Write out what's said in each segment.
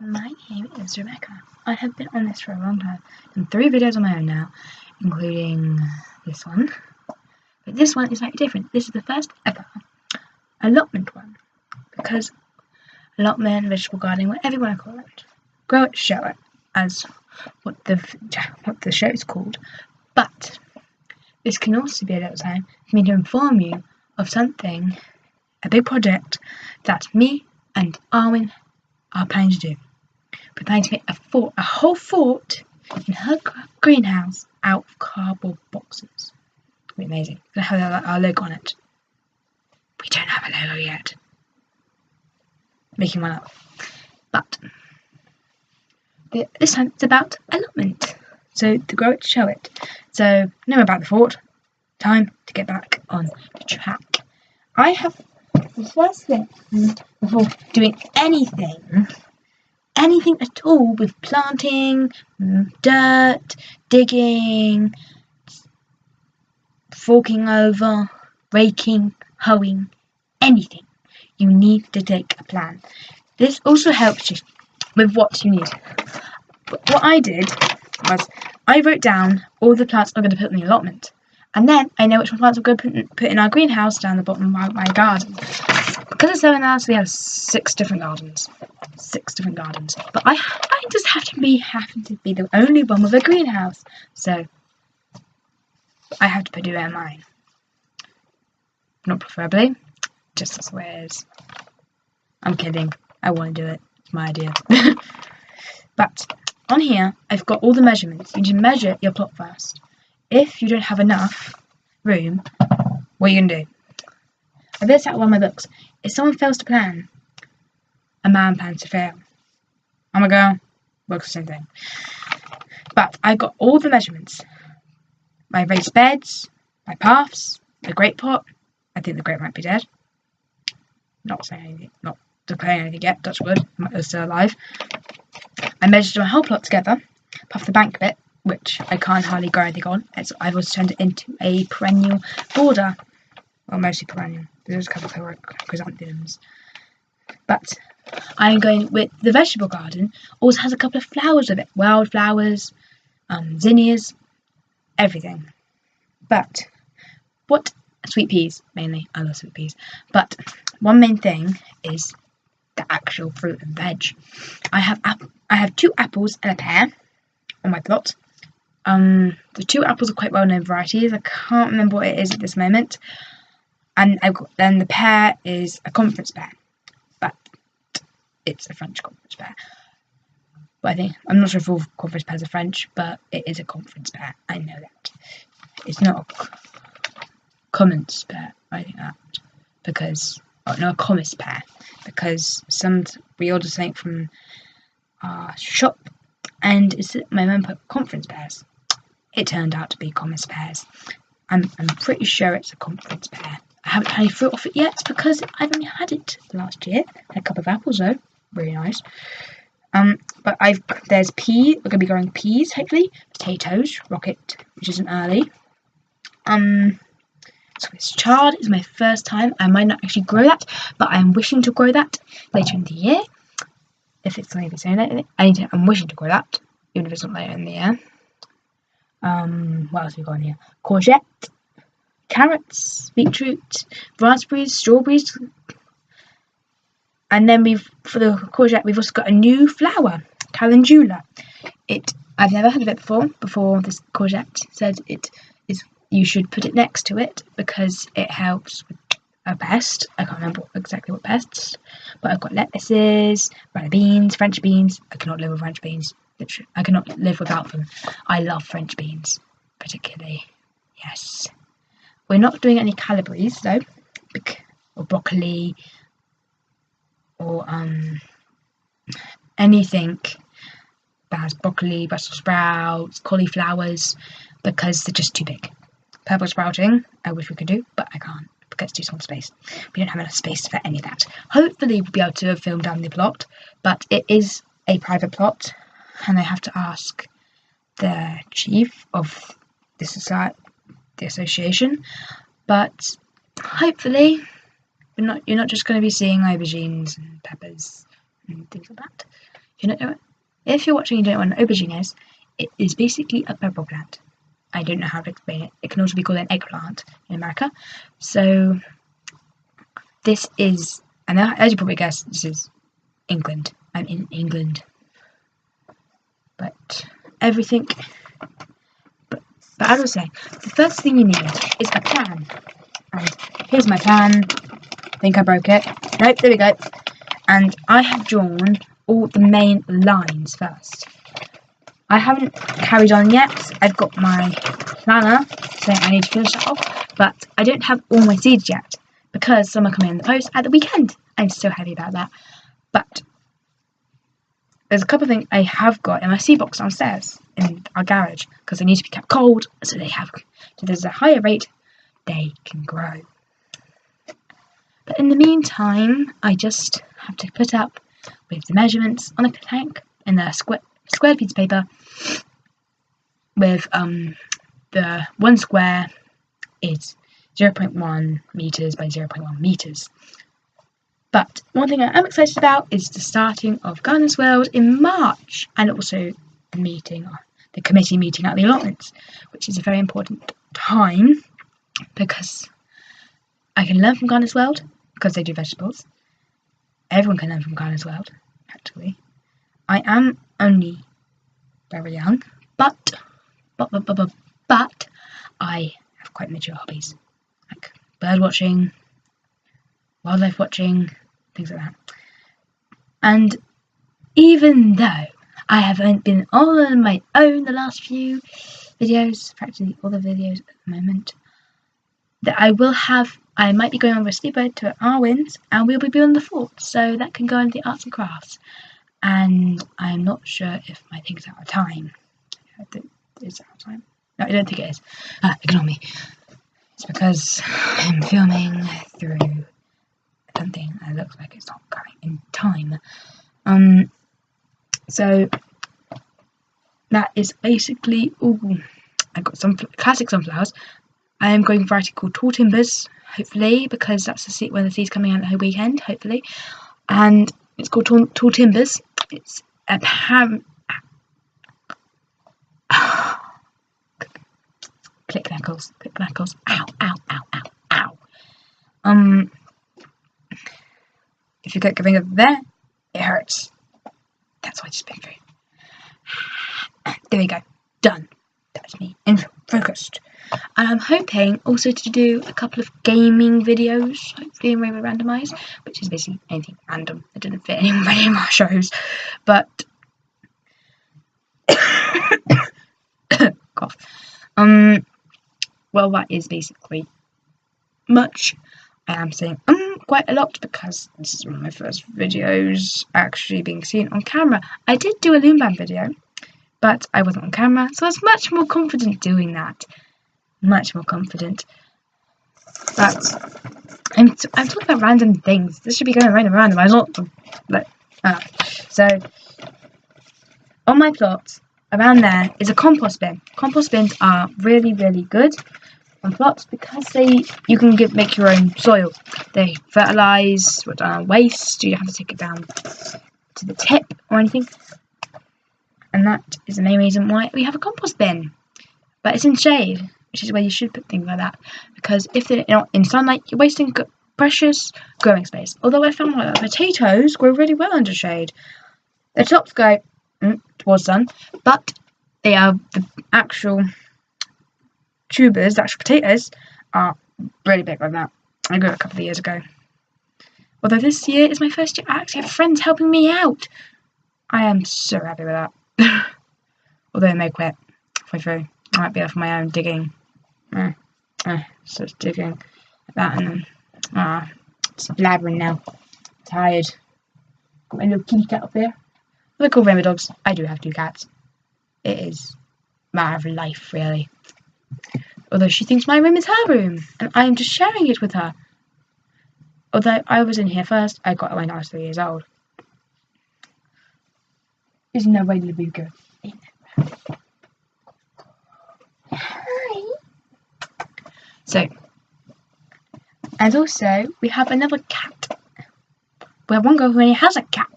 My name is Rebecca. I have been on this for a long time, and 3 videos on my own now, including this one. But this one is slightly different. This is the first ever allotment one, because allotment, vegetable gardening, whatever you want to call it, grow it, show it, as what the show is called. But this can also be a little time for me to inform you of something, a big project that me and Arwen are planning to do. We're planning to make a whole fort in her greenhouse out of cardboard boxes. It'll be amazing. We're going to have our logo on it. We don't have a logo yet. Making one up. But this time it's about allotment. So to grow it, show it. So know about the fort. Time to get back on the track. I have the first thing before doing anything at all with planting, dirt, digging, forking over, raking, hoeing, anything. You need to take a plan. This also helps you with what you need. What I did was I wrote down all the plants I'm going to put in the allotment. And then I know which plants I'm going to put in our greenhouse down the bottom of my garden. Because it's 7 hours, we have 6 different gardens. 6 different gardens. But I just happen to be the only one with a greenhouse. So I have to put it in mine. Not preferably, just as the way it is. I'm kidding. I want to do it. It's my idea. But on here, I've got all the measurements. You need to measure your plot first. If you don't have enough room, what are you going to do? I read this out of one of my books. If someone fails to plan, a man plans to fail. I'm a girl. Works the same thing. But I got all the measurements. My raised beds, my paths, the grape pot. I think the grape might be dead. Not saying anything. Not declaring anything yet. Touch wood. It's still alive. I measured my whole plot together. Apart from the bank bit, which I can't hardly grow anything on. I've also turned it into a perennial border. Well, mostly perennial. There's a couple of chrysanthemums. But I'm going with the vegetable garden. Also has a couple of flowers with it. Wildflowers, zinnias, everything. But sweet peas, mainly. I love sweet peas. But one main thing is the actual fruit and veg. I have 2 apples and a pear on my plot. The 2 apples are quite well-known varieties. I can't remember what it is at this moment. And then the pear is a conference pear, but it's a French conference pear. But I'm not sure if all conference pears are French, but it is a conference pear. I know that. It's not a Commons pear. I think that because a Commons pear, because we ordered something from our shop, and my mum put conference pears. It turned out to be Commons pears. I'm pretty sure it's a conference pear. I haven't had any fruit off it yet because I've only had it last year. A couple of apples though, really nice. But there's peas. We're gonna be growing peas, hopefully. Potatoes, rocket, which isn't early. Swiss chard is my first time. I might not actually grow that, but I'm wishing to grow that later in the year. If it's maybe so later, I'm wishing to grow that, even if it's not later in the year. What else have we got in here? Courgette, carrots, beetroot, raspberries, strawberries, and then for the courgette we've also got a new flower, calendula. I've never heard of it before this courgette said you should put it next to it because it helps with a pest. I can't remember exactly what pests, but I've got lettuces, runner beans, French beans. I cannot live with French beans. Literally, I cannot live without them. I love French beans, particularly. Yes. We're not doing any calabrese though, or broccoli, or anything that has broccoli, Brussels sprouts, cauliflowers, because they're just too big. Purple sprouting, I wish we could do, but I can't because it's too small space. We don't have enough space for any of that. Hopefully we'll be able to film down the plot, but it is a private plot, and I have to ask the chief of the association. But hopefully you're not just going to be seeing aubergines and peppers and things like that. If you're watching and you don't know what an aubergine is, it is basically a purple plant. I don't know how to explain it. It can also be called an eggplant in America. So this is, and as you probably guessed, this is England. I'm in England. But everything, but as I was saying, the first thing you need is a plan. And here's my plan. I think I broke it. Nope, there we go. And I have drawn all the main lines first. I haven't carried on yet. I've got my planner saying I need to finish that off, but I don't have all my seeds yet because some are coming in the post at the weekend. I'm so happy about that. But there's a couple of things I have got in my seed box downstairs in our garage because they need to be kept cold, so there's a higher rate they can grow. But in the meantime, I just have to put up with the measurements on a tank in a square piece of paper with the one square is 0.1 meters by 0.1 meters. But one thing I am excited about is the starting of Gardeners World in March, and also the committee meeting at the allotments, which is a very important time because I can learn from Gardeners World because they do vegetables. Everyone can learn from Gardeners World, actually. I am only very young, but I have quite mature hobbies, like bird watching, wildlife watching, things like that. And even though I haven't been all on my own the last few videos, practically all the videos at the moment, that I might be going on with sleepover to Arwen's, and we'll be building the fort, so that can go into the arts and crafts. And I'm not sure if my thing's out of time. Is it out of time? No, I don't think it is. Ignore me. It's because I'm filming through something that looks like it's not coming in time. So that is basically all. I've got some classic sunflowers. I am going for a variety called Tall Timbers, hopefully, because that's the seed when the seed's coming out the weekend, hopefully. And it's called Tall Timbers. It's a click knuckles. Ow, ow, ow, ow, ow. If you get giving it there, it hurts. That's why I just been through. There we go. Done. That's me. Focused. And I'm hoping also to do a couple of gaming videos, hopefully in Rainbow Randomize, which is basically anything random. It didn't fit in any of my shows. But cough. Well, that is basically much. I am saying quite a lot because this is one of my first videos actually being seen on camera. I did do a Loom video, but I wasn't on camera, so I was much more confident doing that. Much more confident. But I'm talking about random things. This should be going random. I not like so. On my plot around there is a compost bin. Compost bins are really, really good on plots because you can make your own soil. They fertilise waste. You don't have to take it down to the tip or anything. And that is the main reason why we have a compost bin. But it's in shade, which is where you should put things like that. Because if they're not in sunlight, you're wasting precious growing space. Although I found that potatoes grow really well under shade. The tops go towards sun, but they are the actual tubers, the actual potatoes, are really big like that. I grew it a couple of years ago. Although this year is my first year, I actually have friends helping me out. I am so happy with that. Although I may quit halfway through. I might be off my own digging. So digging like that and then just blabbering now. Tired. Got my little kitty cat up there. They're called Rainbow Dogs. I do have 2 cats. It is matter of life, really. Although she thinks my room is her room, and I am just sharing it with her. Although I was in here first, I got it when I was 3 years old. Isn't that right, little girl? Hi. So, and also we have another cat. We have one girl who only has a cat.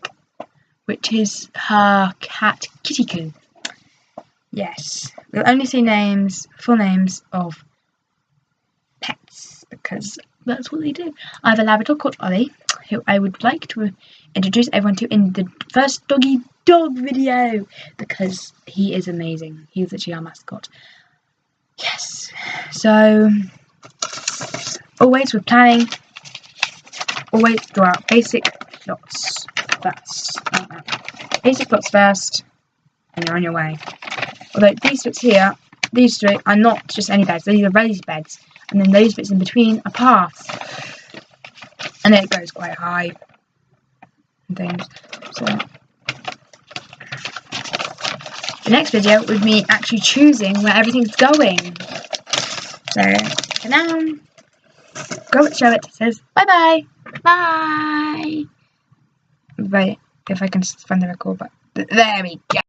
which is her cat Kitty. Yes, we'll only say full names of pets, because that's what they do. I have a Labrador called Ollie, who I would like to introduce everyone to in the first doggy dog video, because he is amazing. He's actually our mascot. Yes, so always with planning, always draw out basic plots first. Basic plots first, and you're on your way. Although these bits here, these three are not just any beds, these are raised beds, and then those bits in between are paths, and then it goes quite high and things. So the next video would me actually choosing where everything's going. So for now, go show it. Says bye bye. Right, if I can find the record, but there we go.